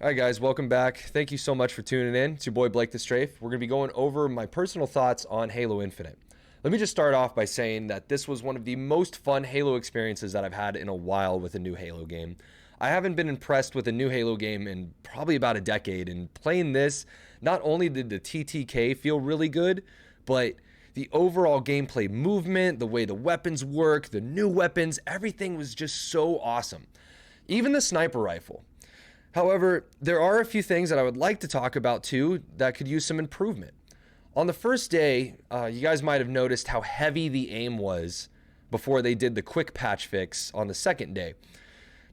All right, guys, welcome back. Thank you so much for tuning in. It's your boy Blake the Strafe. We're going to be going over my personal thoughts on Halo Infinite. Let me just start off by saying that this was one of the most fun Halo experiences that I've had in a while with a new Halo game. I haven't been impressed with a new Halo game in probably about a decade, and playing this, not only did the TTK feel really good, but the overall gameplay movement, the way the weapons work, the new weapons, everything was just so awesome. Even the sniper rifle. However, there are a few things that I would like to talk about too that could use some improvement. On the first day, you guys might have noticed how heavy the aim was before they did the quick patch fix on the second day.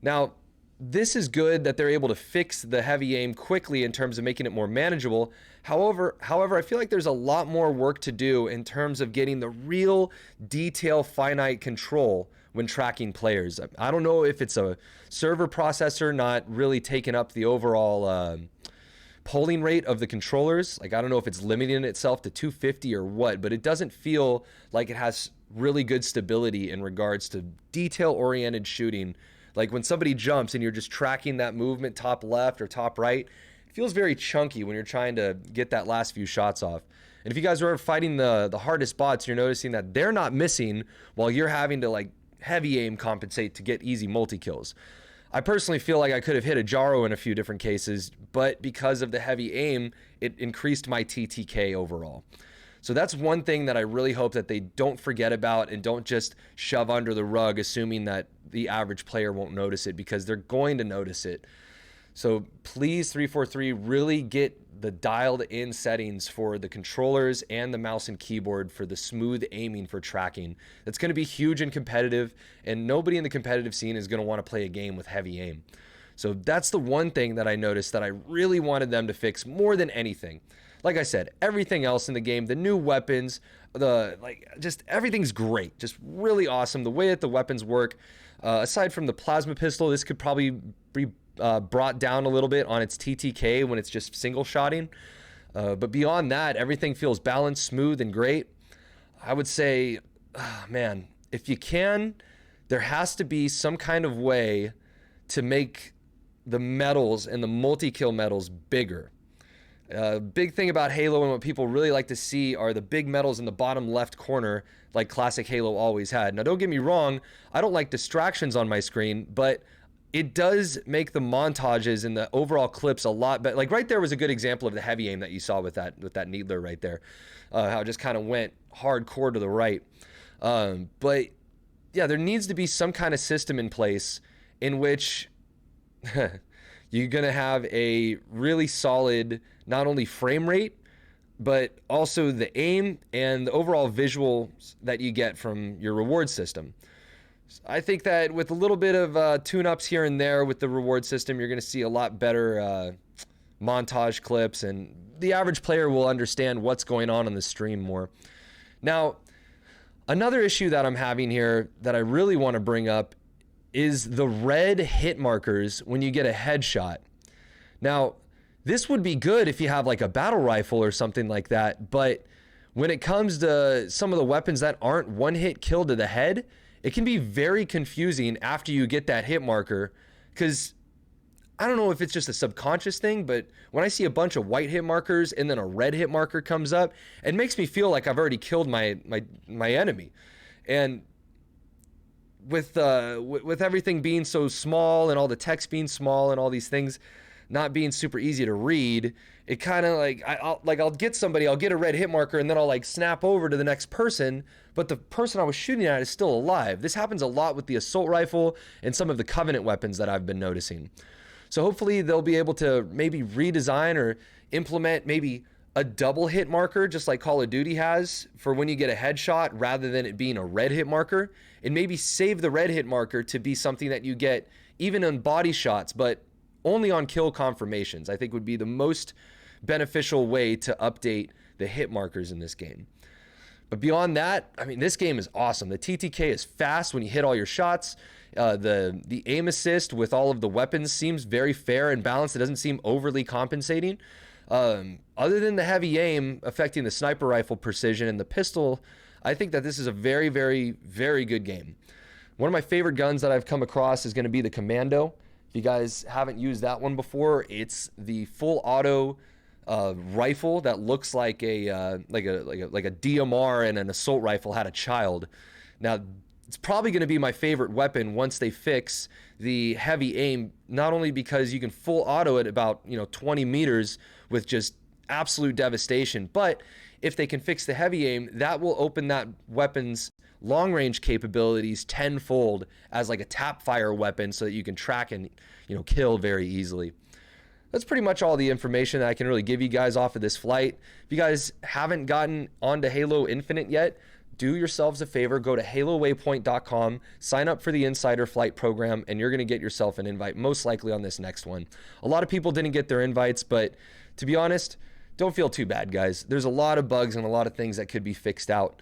Now, this is good that they're able to fix the heavy aim quickly in terms of making it more manageable. However, I feel like there's a lot more work to do in terms of getting the real detail finite control when tracking players. I don't know if it's a server processor not really taking up the overall polling rate of the controllers. Like, I don't know if it's limiting itself to 250 or what, but it doesn't feel like it has really good stability in regards to detail-oriented shooting. Like when somebody jumps and you're just tracking that movement top left or top right, it feels very chunky when you're trying to get that last few shots off. And if you guys are fighting the hardest bots, you're noticing that they're not missing while you're having to like heavy aim compensate to get easy multi-kills. I personally feel like I could have hit a Jaro in a few different cases, but because of the heavy aim, it increased my TTK overall. So that's one thing that I really hope that they don't forget about and don't just shove under the rug, assuming that the average player won't notice it, because they're going to notice it. So please, 343, really get the dialed in settings for the controllers and the mouse and keyboard for the smooth aiming for tracking. That's going to be huge and competitive, and nobody in the competitive scene is going to want to play a game with heavy aim. So that's the one thing that I noticed that I really wanted them to fix more than anything. Like I said, everything else in the game, the new weapons, just everything's great. Just really awesome. The way that the weapons work, aside from the plasma pistol, this could probably be brought down a little bit on its TTK when it's just single shotting. But beyond that, everything feels balanced, smooth, and great. I would say, man, if you can, there has to be some kind of way to make the medals and the multi-kill medals bigger. Big thing about Halo and what people really like to see are the big medals in the bottom left corner, like classic Halo always had. Now, don't get me wrong, I don't like distractions on my screen, but it does make the montages and the overall clips a lot better. Like right there was a good example of the heavy aim that you saw with that Needler right there, how it just kind of went hardcore to the right. But yeah, there needs to be some kind of system in place in which you're going to have a really solid, not only frame rate, but also the aim and the overall visuals that you get from your reward system. I think that with a little bit of tune-ups here and there with the reward system, you're going to see a lot better montage clips, and the average player will understand what's going on the stream more. Now, another issue that I'm having here that I really want to bring up is the red hit markers when you get a headshot. Now, this would be good if you have like a battle rifle or something like that, but when it comes to some of the weapons that aren't one-hit kill to the head, it can be very confusing after you get that hit marker, because I don't know if it's just a subconscious thing, but when I see a bunch of white hit markers and then a red hit marker comes up, it makes me feel like I've already killed my enemy. And with everything being so small and all the text being small and all these things not being super easy to read, it kind of like I'll get somebody, I'll get a red hit marker, and then I'll like snap over to the next person, but the person I was shooting at is still alive. This happens a lot with the assault rifle and some of the Covenant weapons that I've been noticing. So hopefully they'll be able to maybe redesign or implement maybe a double hit marker, just like Call of Duty has, for when you get a headshot rather than it being a red hit marker, and maybe save the red hit marker to be something that you get even on body shots, but only on kill confirmations. I think would be the most beneficial way to update the hit markers in this game. But beyond that, I mean, this game is awesome. The TTK is fast when you hit all your shots. The aim assist with all of the weapons seems very fair and balanced. It doesn't seem overly compensating. Other than the heavy aim affecting the sniper rifle precision and the pistol, I think that this is a very, very, very good game. One of my favorite guns that I've come across is going to be the Commando. If you guys haven't used that one before, it's the full auto rifle that looks like a DMR and an assault rifle had a child. Now, it's probably going to be my favorite weapon once they fix the heavy aim, not only because you can full auto it about 20 meters with just absolute devastation, but if they can fix the heavy aim, that will open that weapon's long range capabilities tenfold as like a tap fire weapon, so that you can track and kill very easily. That's pretty much all the information that I can really give you guys off of this flight. If you guys haven't gotten onto Halo Infinite yet, do yourselves a favor, go to halowaypoint.com, sign up for the Insider Flight program, and you're going to get yourself an invite, most likely on this next one. A lot of people didn't get their invites, but to be honest, don't feel too bad, guys. There's a lot of bugs and a lot of things that could be fixed out,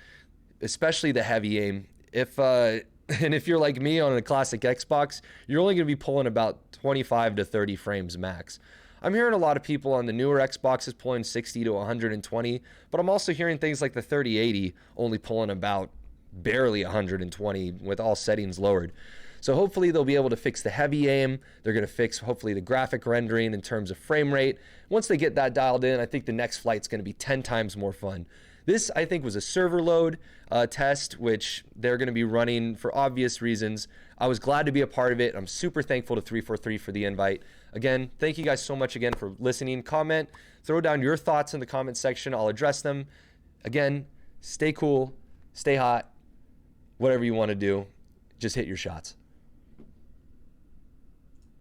especially the heavy aim. And if you're like me on a classic Xbox, you're only going to be pulling about 25 to 30 frames max. I'm hearing a lot of people on the newer Xboxes pulling 60 to 120, but I'm also hearing things like the 3080 only pulling about barely 120 with all settings lowered. So hopefully they'll be able to fix the heavy aim. They're going to fix hopefully the graphic rendering in terms of frame rate. Once they get that dialed in, I think the next flight's going to be 10 times more fun. This, I think, was a server load test, which they're going to be running for obvious reasons. I was glad to be a part of it. I'm super thankful to 343 for the invite. Again, thank you guys so much again for listening. Comment, throw down your thoughts in the comment section. I'll address them. Again, stay cool, stay hot, whatever you want to do. Just hit your shots.